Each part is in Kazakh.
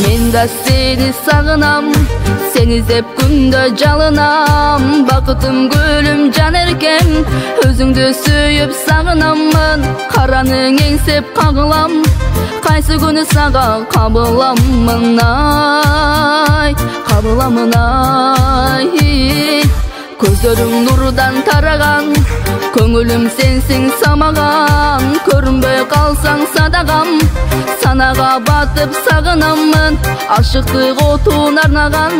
Men da seni sağınam, seni zep günde çalınam. Bakıtım gülüm can erken, özüngdü suyup sağınamın. Karanın ensep kağılam, kaysı günü sağa kabılamın ay, kabılamın ay. Gözlerim nurdan taragan, köngülüm sensin samagan. Körünböy kalsan sadagam, sanaga batıp sağınamın. Aşıklık otun arnagan,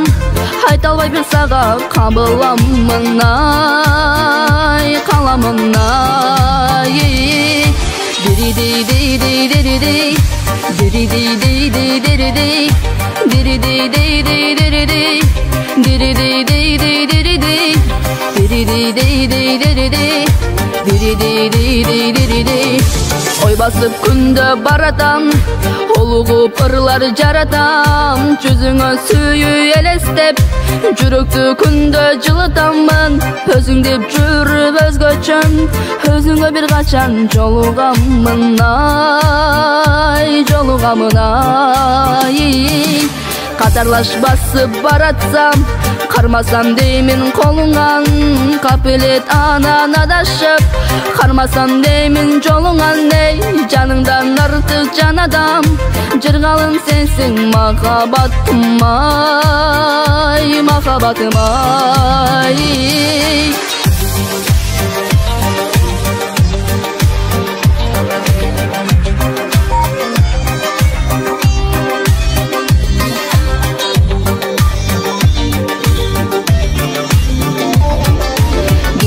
haytalbay bir sağa kabılamın ay, kalamın ay. Diri di di di diri di, diri di di di diri di, diri di di di diri di, diri di di di diri di, diri di di di diri di, diri di di di diri di. Oy basıp günde baratam, oluğu pırlar jaratam. Жүзүңө сүйүү элестеп, жүрөктү күндө жылытамын. Өзүң деп жүрүп өзгөчөн, өзүңө бир качан жолугамын ай, жолугамын ай. Катарлаш басып баратсам, кармасам деймин колуңан. Капелет анан адашып, кармасам деймин жолуңан. Эй, жаныңдан артык жан адам, жыргалым сенсиң махаббатым ай, махаббатым ай.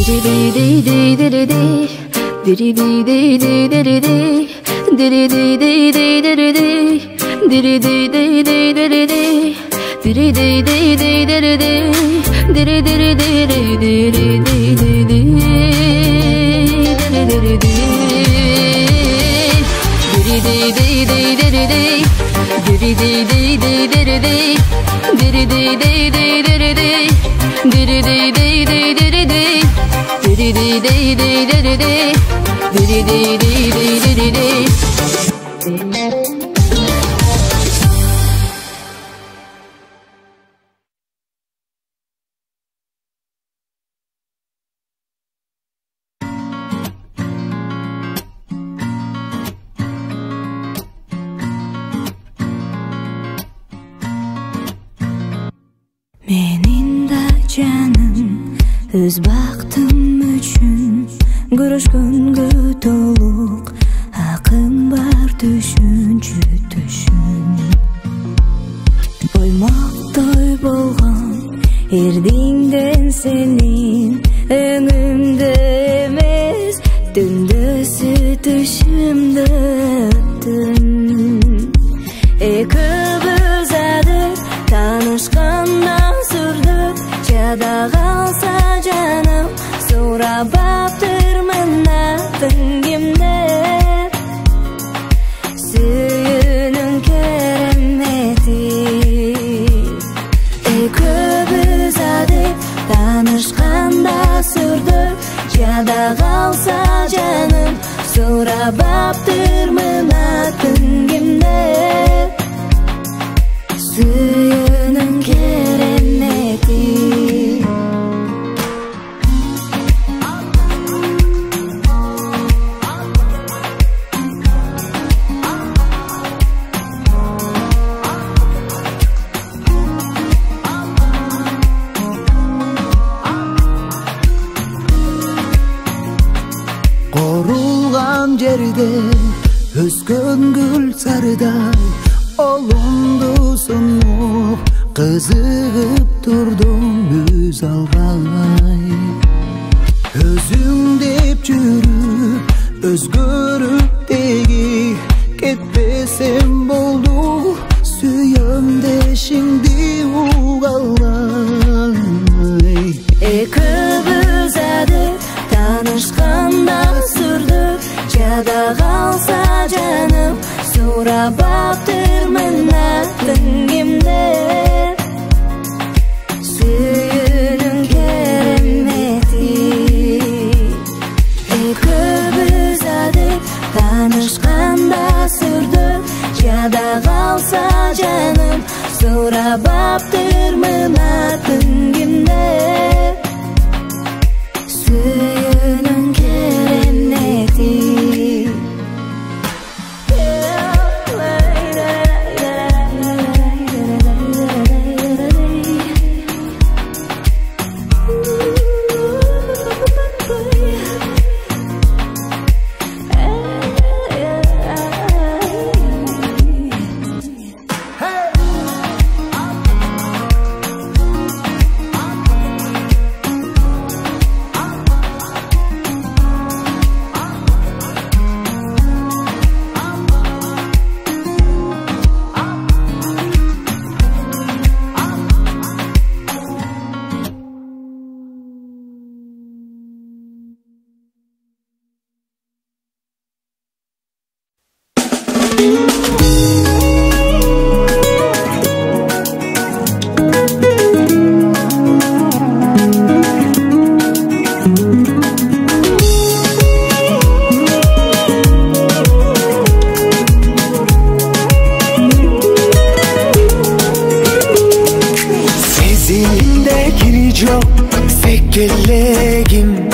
Diri di di diri di, diri di di di diri di, diri di di di diri di, diri di di di diri di, diri di di di diri di, diri diri diri diri di di di, diri di. Diri di di di diri di, diri di di di diri di, diri di di di diri di, diri di di di diri di, diri di di di diri di, diri di di di diri di. Menin da canım, öz baktım üçün. Görüşkөнгө толук акым бар, түшүнчү түшүн. Оймоктой болгон эрдиңден сенин өңүмдө эмес, түндөсү түшүмдө өттүм. Экөөбүз адыр таанышкандан сүрдүк, жада калса жаным сурап баптырмын атын кимдеп. Сүйүүнүн керемети экөөбүз адып таанышканда сүрдүк, жада калса жаным сурап баптырмын атын кимдеп. Suyunun keremeti. Korulgan yerde özgön gül sarıday, olumdu sunup kızıgıp durdum yüz algay. Özüm dep жүрүп özgörüp degi ketpesem boldu, süyö сурап аптырмын аттыңымды сүйүүнүн керемети көп узатып таанышканда сүрдү жада калса жаным сурап аптырмын аттыңымды сүйүүнүн керемети Sekkelegim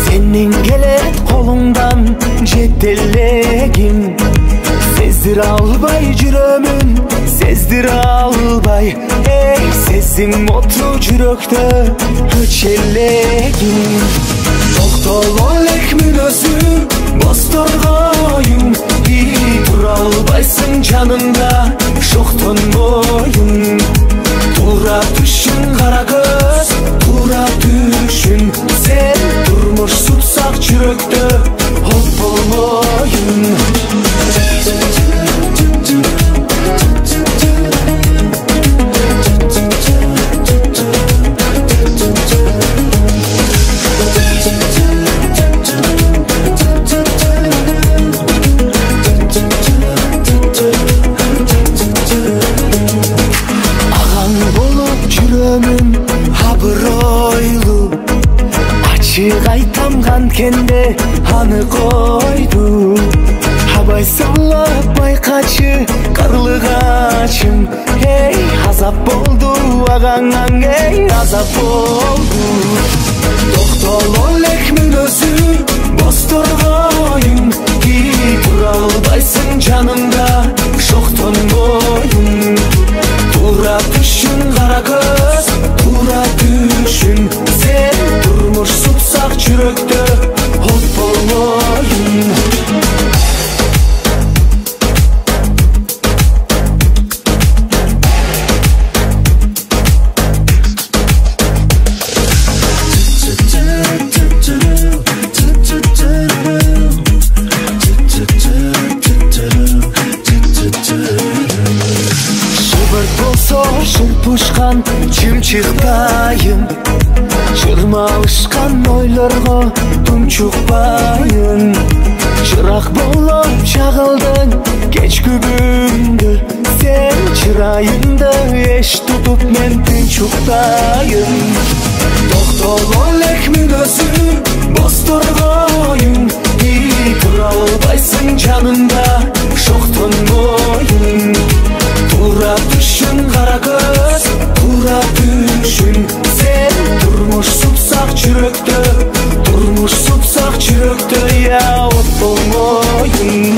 senin gelet kolundan jettelegim sezdir albay jürömün sezdir albay ey sesim otu jürökte öçelegim toktololek münözüm bostorgoyum tura albaysın canımda şoktun boyun tura düşün kara göz tura düşün sen durmuş tutsak çüröktü hop olmayın Aytamgan kende anı koydu Habay sallap baykaçı karlıgaçım Hey azap oldu ağanan ey azap oldu Doktorolek münözü bostorgoyum Turalbaysın canımda şoktun boyun Tura düşün kara göz tura düşün sen durmuş tutsak çüröktü hop olmayın Şırpışkan çimçiktayım Çırma alışkan oylarga tumçukbayın Çırak bolup çağıldın geç kübümdü Sen çırayında eş tutup men tünçuktayım Doktorolek münözü bostorgoyum Turalbaysın canında şoktun boyun Tura düşün kara göz tura düşün sen durmuş tutsak çüröktü durmuş tutsak çüröktü ya ot olmayın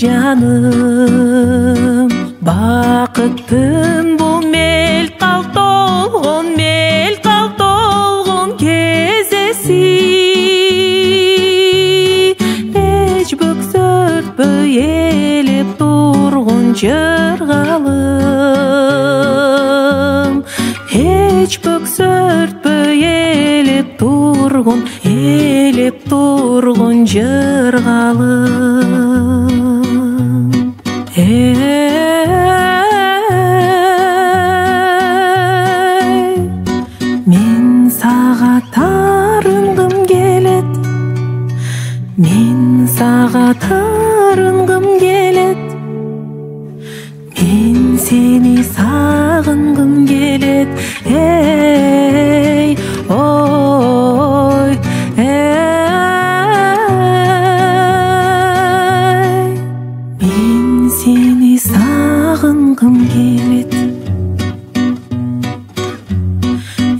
жаным бақыттың бұл мел қалтолғын кезесі эч бөксөртпөй елеп тургун жыргалым эч бөксөртпөй елеп тургун жыргалым мен сага тарынгым келет мен сага тарынгым келет мен сени сагынгым келет эй ой мен сени сагынгым келет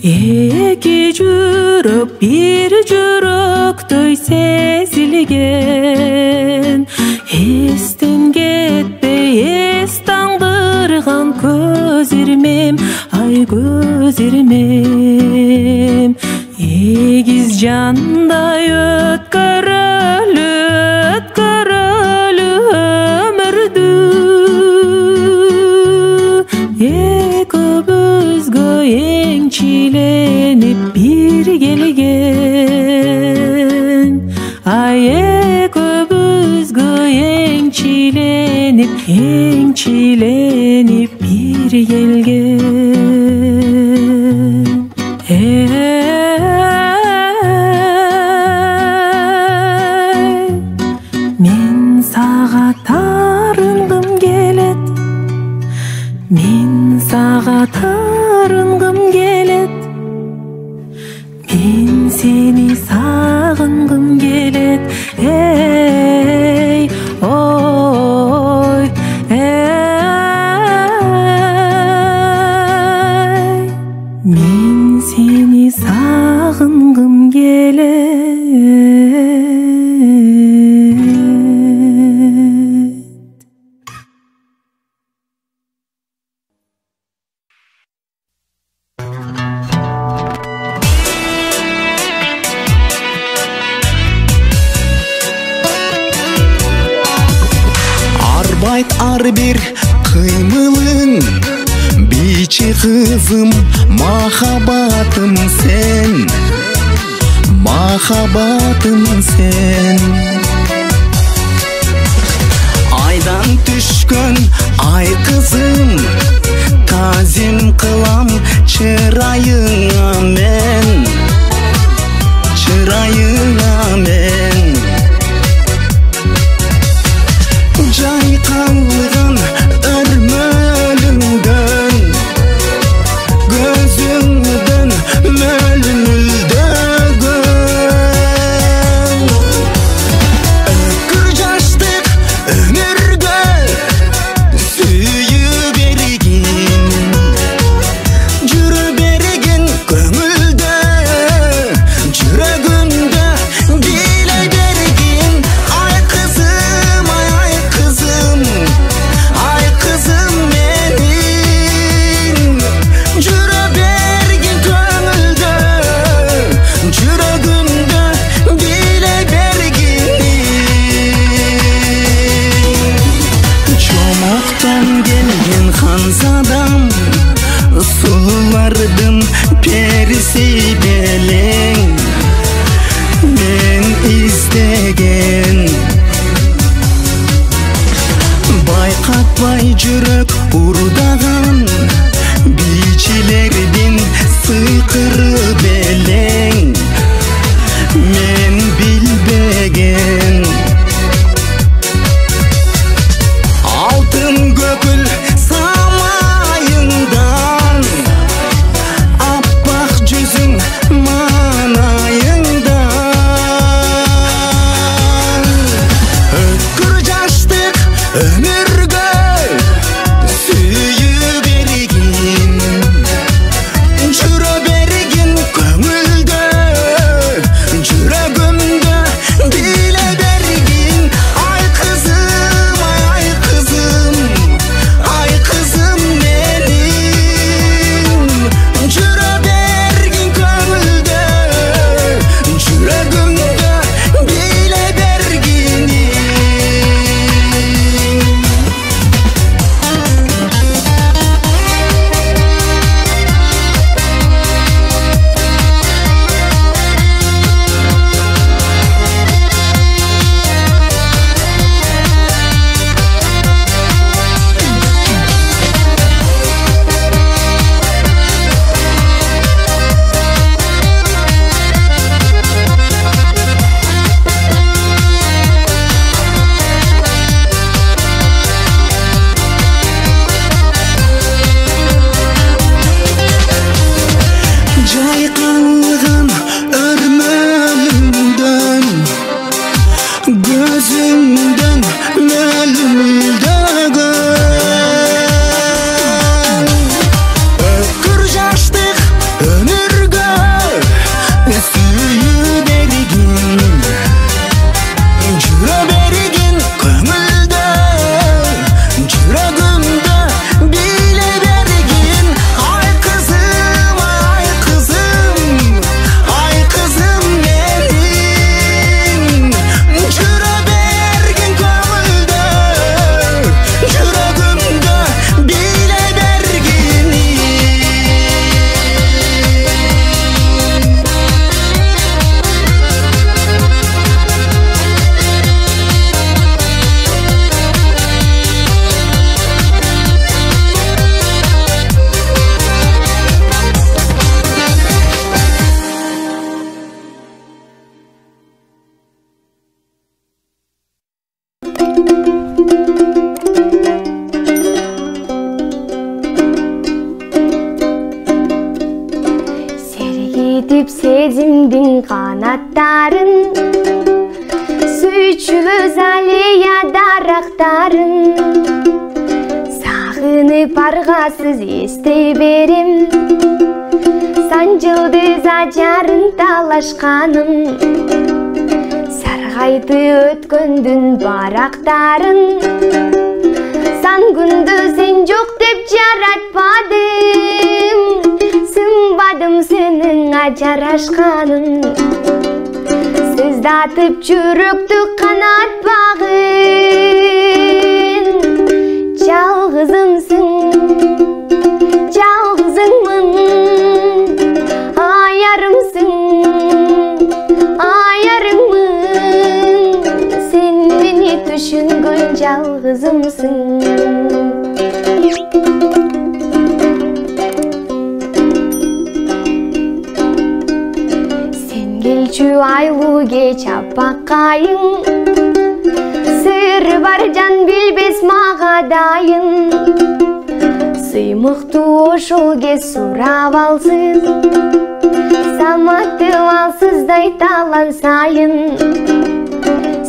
эки жүрөк бир жүрөктөй сезилген эстен кетпей эс таңдырган көз ирмем ай көз ирмем эгиз жандай өткөрөлү өмүрдү экөөбүзгө эңчиленип бир келген ай экөөбүзгө эңчиленип бир келген мен сага тарынгым келет мен сага тарынгым келет мен сени сагынгым келет эй ой мен сени сагынгым келет Ар бир кыймылың бичи кызым махаббатым сен айдан түшкөн ай кызым тазим кылам чырайыңа мен жайкалган өрмөлүңдөн көзүңдөн мөлмүлдөгөн өткүр жаштык өмүргө сүйүү бергин жүрө берген көңүлдө жүрөгүндө биле бергин ай кызым менин жүрө берген көңүлдө жүрөгүндө биле бергин чомоктон келген ханзадам сулуулардын периси белең мен издеген байкатпай жүрөк урдаган бичилердин сыйкыры белең мен билбеген алтын көкүл самайыңдан аппак жүзүң манайыңдан өткүр жаштык өмүргө сүйүү сезимдин канаттарын, сүйчүлө залия дарактарын. Сагынып аргасыз эстей берем, санжылдыз ажарын талашканым. Саргайды өткөндүн барактарын, сан күндү сен жок деп жаратпадым. Сынбадым сенин ажарашканың, сыздатып жүрөктү канатпагын. Жалгызымсың, жалгызыңмын, аярымсың, аярыңмын. Сен мени түшүнгөн жалгызымсың. Сен келчү айлуу кеч аппакайың, сыр бар жан билбес мага дайын. Сыймыктуу ошол кез сурап алсыз, саматты алсыздай талан сайын.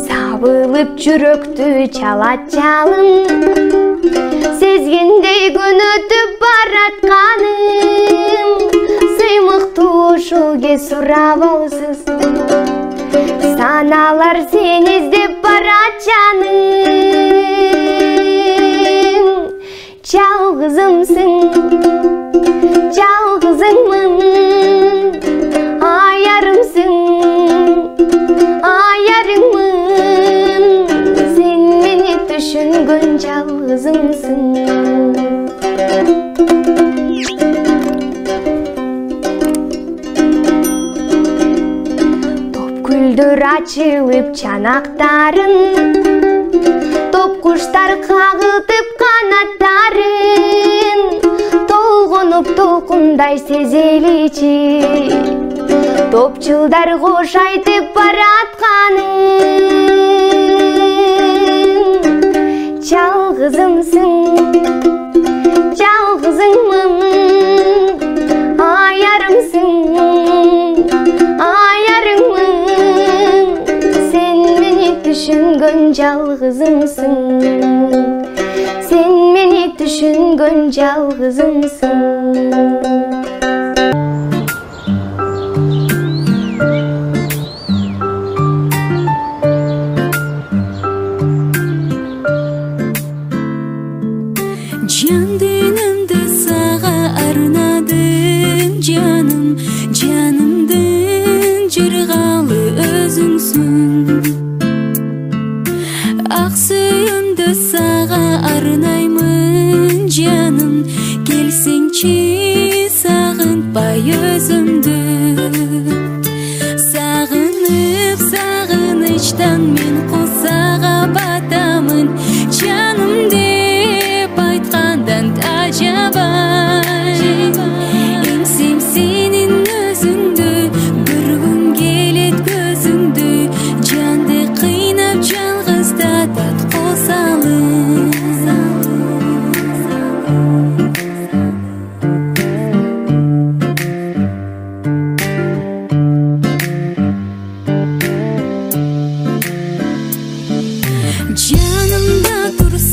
Сабылып жүрөктү чалат жалын, сезгендей күн өтүп баратканым. Сыймыктуу ошол кез сурап алсыз, саналар сени издеп барат жаным. Жалгызымсың, жалгызыңмын, аярымсың, аярыңмын. Сен мени түшүнгөн жалгызымсың. Гүлдөр ачылып чанактарын, топ куштар кагылтып канаттарын. Толгонуп толкундай сезеличи, топчулдар кош айтып баратканың. Жалгызымсың, жалгызыңмын, аярымсың, аярыңмын. Сен мени түшүнгөн жалгызымсың. Сен мени түшүнгөн жалгызымсың. Жан дүйнөмдү сага арнадым, жаным, жанымдын жыргалы өзүңсүн. Ак сүйүмдү сага арнаймын, жаным, келсеңчи сагынтпай өзүмдү. Сагынып сагынычтан мен кусага батамын, жаным деп айткандан тажабай. Эңсем сенин өзүңдү, көргүм келет көзүңдү. Жанды кыйнап жалгызда тат косалым. Жанымда турсаң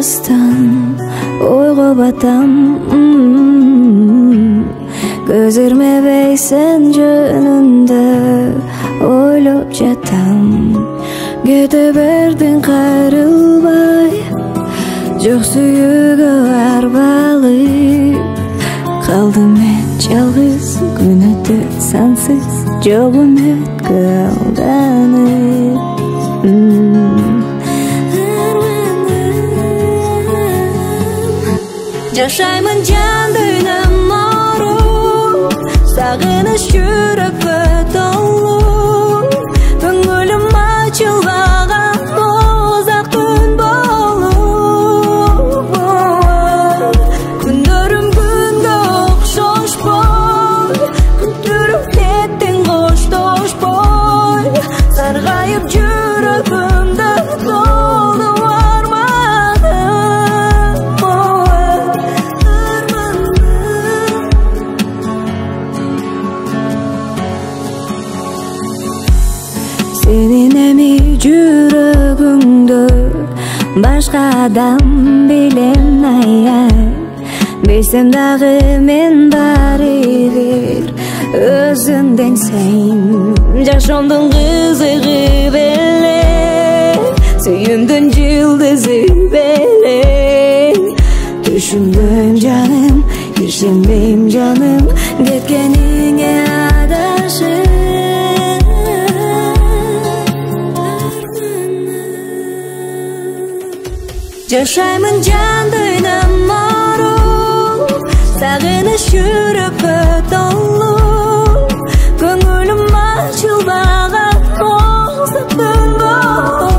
Ойлонбастан ойго батам, көз ирмебейсен жөнүндө ойлоп жатам. Кете бердиң кайрылбай, жок сүйүүгө арбалып. Калдым мен жалгыз, күн өтөт сансыз, жок үмүткө алданып. Жашаймын жан дүйнөм ооруп, сагыныч жүрөккө толуу. Көңүлүм ачылбаган узак күн болуп. Күндөрүм күнгө окшошпой, күтүрүп кеттиң коштошпой. Саргайып жүрөгүмдө толду жүрөгүңдө башка адам билем ай. Билсем дагы мен барыбир өзүңдөн сен. Жашоомдун кызыгы беле, сүйүүмдүн жылдызы беле. Түшүнбөйм жаным, ишенбейм жаным, кеткениңе адашып. Жашаймын жан дүйнөм ооруп, сагыныч жүрөккө толуу. Көңүлүм ачылбаган узак күн болуп.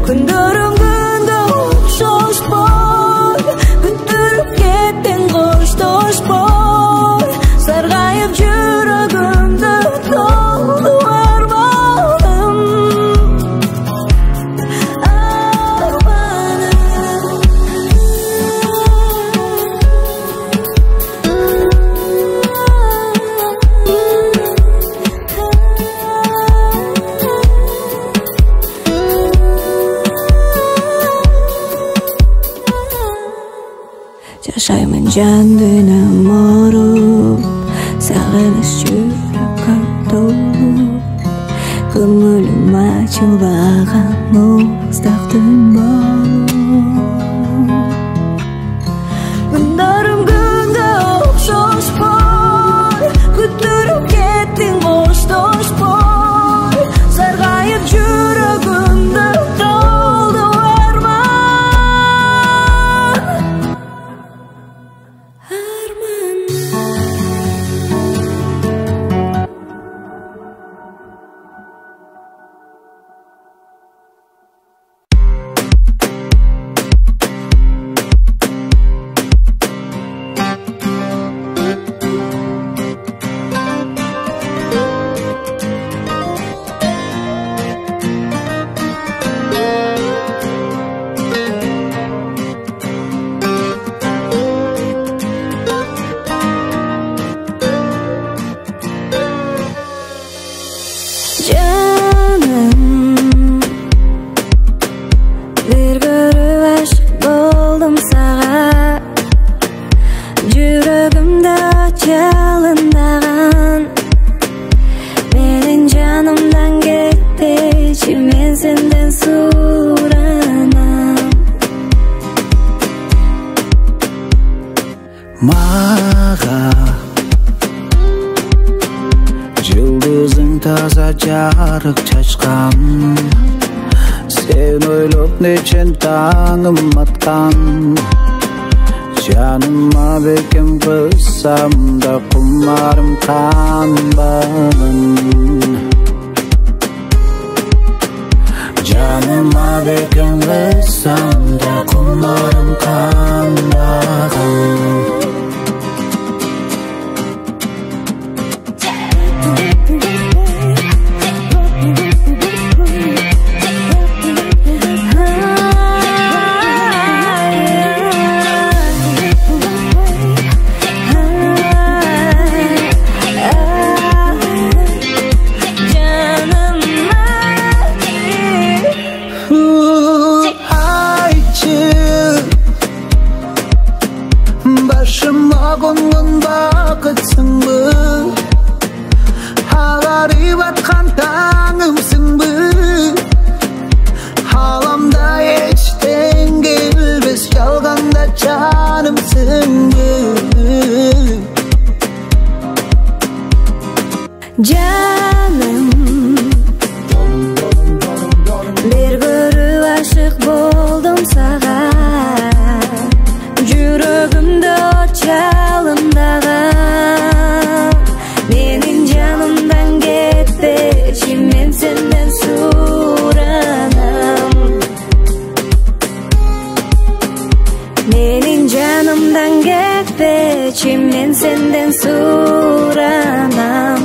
Күндөрүм күнгө окшошпой, күтүрүп кеттиң коштошпой. Саргайып жүрөгүмдө толду арманым. Жашаймын жан дүйнөм ооруп, сагыныч жүрөккө толуу. Көңүлүм ачылбаган узак түн болуп. Күндөрүм күнгө окшошпой, күтүрүп кеттиң коштошпой. Саргайып жүрөгүмдө толду Мага жылдызың таза жарык чачкан. Сен ойлоп нечен таңым аткан. Жаныма бекем кылсам да кумарым канбаган. Жаныма бекем кылсам да кумарым канбаган. жалындаган менин жанымдан кетпечи мен сенден суранам менин жанымдан кетпечи мен сенден суранам